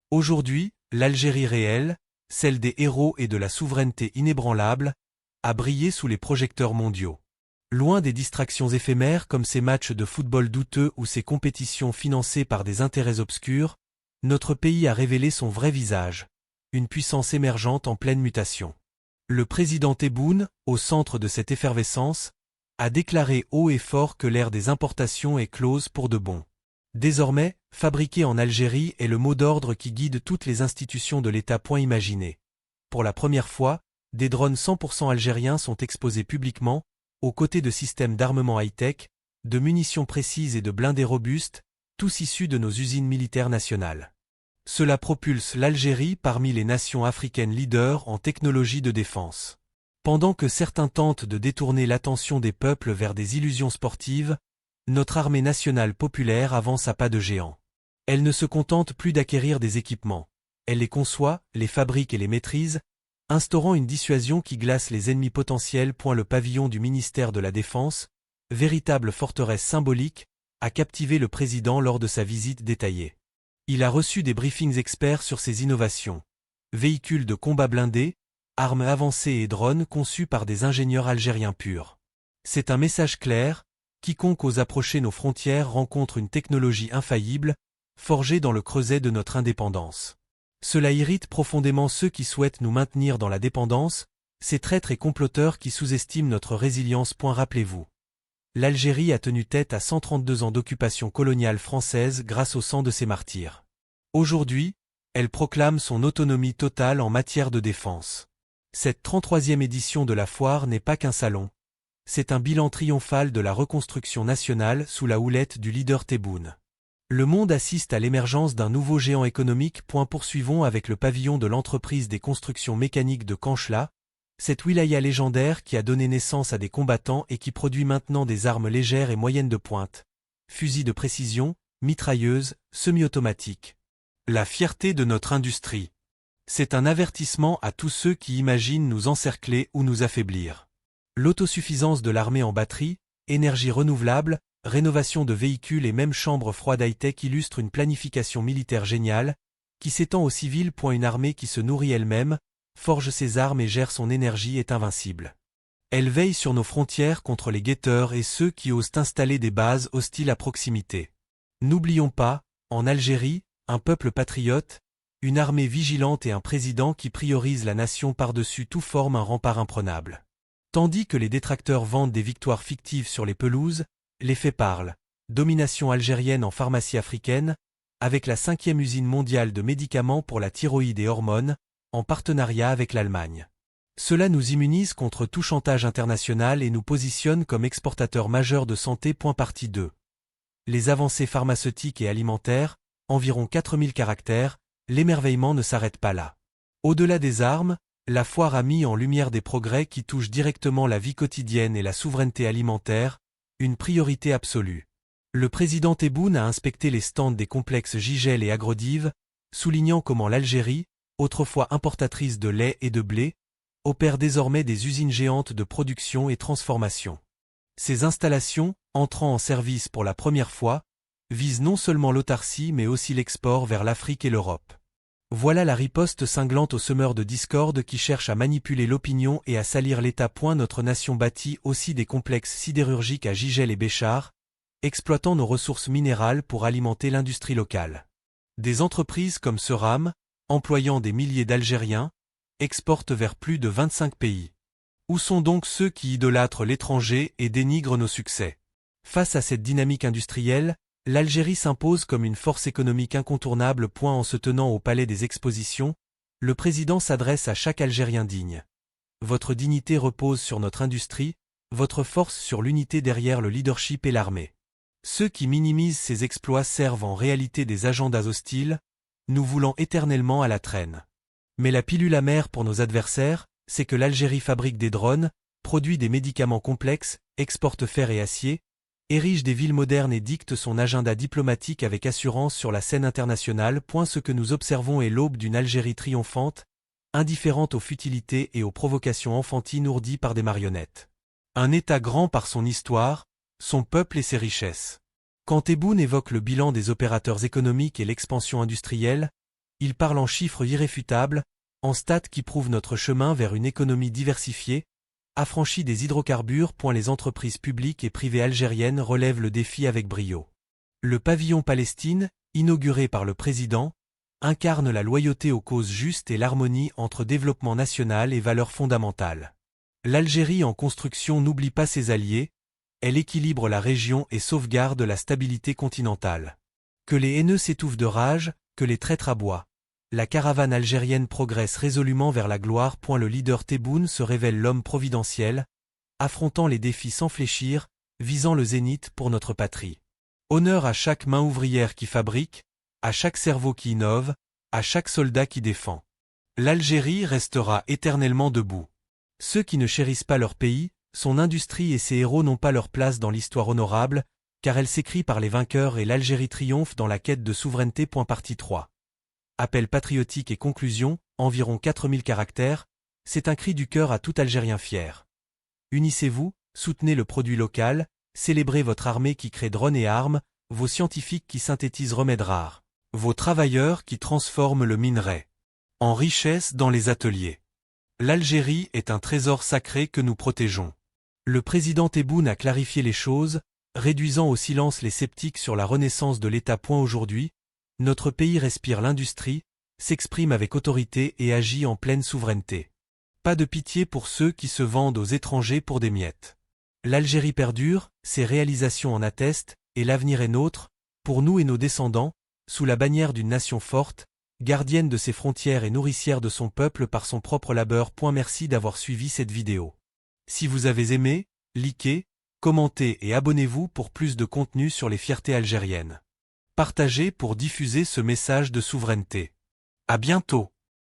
Aujourd'hui, l'Algérie réelle, celle des héros et de la souveraineté inébranlable, a brillé sous les projecteurs mondiaux. Loin des distractions éphémères comme ces matchs de football douteux ou ces compétitions financées par des intérêts obscurs, notre pays a révélé son vrai visage, une puissance émergente en pleine mutation. Le président Tebboune, au centre de cette effervescence, a déclaré haut et fort que l'ère des importations est close pour de bon. Désormais, fabriquer en Algérie est le mot d'ordre qui guide toutes les institutions de l'État. Imaginé. Pour la première fois, des drones 100% algériens sont exposés publiquement, aux côtés de systèmes d'armement high-tech, de munitions précises et de blindés robustes, tous issus de nos usines militaires nationales. Cela propulse l'Algérie parmi les nations africaines leaders en technologie de défense. Pendant que certains tentent de détourner l'attention des peuples vers des illusions sportives, notre armée nationale populaire avance à pas de géant. Elle ne se contente plus d'acquérir des équipements. Elle les conçoit, les fabrique et les maîtrise, instaurant une dissuasion qui glace les ennemis potentiels. Le pavillon du ministère de la Défense, véritable forteresse symbolique, a captivé le président lors de sa visite détaillée. Il a reçu des briefings experts sur ses innovations. Véhicules de combat blindés, armes avancées et drones conçus par des ingénieurs algériens purs. C'est un message clair, quiconque ose approcher nos frontières rencontre une technologie infaillible, forgée dans le creuset de notre indépendance. Cela irrite profondément ceux qui souhaitent nous maintenir dans la dépendance, ces traîtres et comploteurs qui sous-estiment notre résilience. Rappelez-vous. L'Algérie a tenu tête à 132 ans d'occupation coloniale française grâce au sang de ses martyrs. Aujourd'hui, elle proclame son autonomie totale en matière de défense. Cette 33e édition de la foire n'est pas qu'un salon. C'est un bilan triomphal de la reconstruction nationale sous la houlette du leader Tebboune. Le monde assiste à l'émergence d'un nouveau géant économique. Poursuivons avec le pavillon de l'entreprise des constructions mécaniques de Kanchla, cette wilaya légendaire qui a donné naissance à des combattants et qui produit maintenant des armes légères et moyennes de pointe, fusils de précision, mitrailleuses, semi-automatiques. La fierté de notre industrie. C'est un avertissement à tous ceux qui imaginent nous encercler ou nous affaiblir. L'autosuffisance de l'armée en batterie, énergie renouvelable, rénovation de véhicules et même chambres froides high-tech illustrent une planification militaire géniale, qui s'étend aux civils. Une armée qui se nourrit elle-même, forge ses armes et gère son énergie est invincible. Elle veille sur nos frontières contre les guetteurs et ceux qui osent installer des bases hostiles à proximité. N'oublions pas, en Algérie, un peuple patriote, une armée vigilante et un président qui priorise la nation par-dessus tout forment un rempart imprenable. Tandis que les détracteurs vendent des victoires fictives sur les pelouses, les faits parlent. Domination algérienne en pharmacie africaine, avec la 5e usine mondiale de médicaments pour la thyroïde et hormones, en partenariat avec l'Allemagne. Cela nous immunise contre tout chantage international et nous positionne comme exportateur majeur de santé. Partie 2. Les avancées pharmaceutiques et alimentaires, environ 4000 caractères, l'émerveillement ne s'arrête pas là. Au-delà des armes, la foire a mis en lumière des progrès qui touchent directement la vie quotidienne et la souveraineté alimentaire, une priorité absolue. Le président Tebboune a inspecté les stands des complexes Gigel et Agrodiv, soulignant comment l'Algérie, autrefois importatrice de lait et de blé, opère désormais des usines géantes de production et transformation. Ces installations, entrant en service pour la première fois, visent non seulement l'autarcie mais aussi l'export vers l'Afrique et l'Europe. Voilà la riposte cinglante aux semeurs de discorde qui cherchent à manipuler l'opinion et à salir l'État. Notre nation bâtit aussi des complexes sidérurgiques à Gigel et Béchar, exploitant nos ressources minérales pour alimenter l'industrie locale. Des entreprises comme Ceram, employant des milliers d'Algériens, exportent vers plus de 25 pays. Où sont donc ceux qui idolâtrent l'étranger et dénigrent nos succès? Face à cette dynamique industrielle, l'Algérie s'impose comme une force économique incontournable. En se tenant au palais des expositions, le président s'adresse à chaque Algérien digne. Votre dignité repose sur notre industrie, votre force sur l'unité derrière le leadership et l'armée. Ceux qui minimisent ces exploits servent en réalité des agendas hostiles, nous voulant éternellement à la traîne. Mais la pilule amère pour nos adversaires, c'est que l'Algérie fabrique des drones, produit des médicaments complexes, exporte fer et acier, érige des villes modernes et dicte son agenda diplomatique avec assurance sur la scène internationale. Ce que nous observons est l'aube d'une Algérie triomphante, indifférente aux futilités et aux provocations enfantines ourdies par des marionnettes. Un État grand par son histoire, son peuple et ses richesses. Quand Tebboune évoque le bilan des opérateurs économiques et l'expansion industrielle, Il parle en chiffres irréfutables, en stats qui prouvent notre chemin vers une économie diversifiée, affranchie des hydrocarbures. Les entreprises publiques et privées algériennes relèvent le défi avec brio. Le pavillon Palestine, inauguré par le président, incarne la loyauté aux causes justes et l'harmonie entre développement national et valeurs fondamentales. L'Algérie en construction n'oublie pas ses alliés, elle équilibre la région et sauvegarde la stabilité continentale. Que les haineux s'étouffent de rage, que les traîtres aboient. La caravane algérienne progresse résolument vers la gloire. Le leader Tebboune se révèle l'homme providentiel, affrontant les défis sans fléchir, visant le zénith pour notre patrie. Honneur à chaque main ouvrière qui fabrique, à chaque cerveau qui innove, à chaque soldat qui défend. L'Algérie restera éternellement debout. Ceux qui ne chérissent pas leur pays, son industrie et ses héros n'ont pas leur place dans l'histoire honorable, car elle s'écrit par les vainqueurs et l'Algérie triomphe dans la quête de souveraineté. Partie 3. Appel patriotique et conclusion, environ 4000 caractères, c'est un cri du cœur à tout Algérien fier. Unissez-vous, soutenez le produit local, célébrez votre armée qui crée drones et armes, vos scientifiques qui synthétisent remèdes rares, vos travailleurs qui transforment le minerai en richesse dans les ateliers. L'Algérie est un trésor sacré que nous protégeons. Le président Tebboune a clarifié les choses, réduisant au silence les sceptiques sur la renaissance de l'État. Aujourd'hui, notre pays respire l'industrie, s'exprime avec autorité et agit en pleine souveraineté. Pas de pitié pour ceux qui se vendent aux étrangers pour des miettes. L'Algérie perdure, ses réalisations en attestent, et l'avenir est nôtre, pour nous et nos descendants, sous la bannière d'une nation forte, gardienne de ses frontières et nourricière de son peuple par son propre labeur. Merci d'avoir suivi cette vidéo. Si vous avez aimé, likez, commentez et abonnez-vous pour plus de contenu sur les fiertés algériennes. Partagez pour diffuser ce message de souveraineté. À bientôt.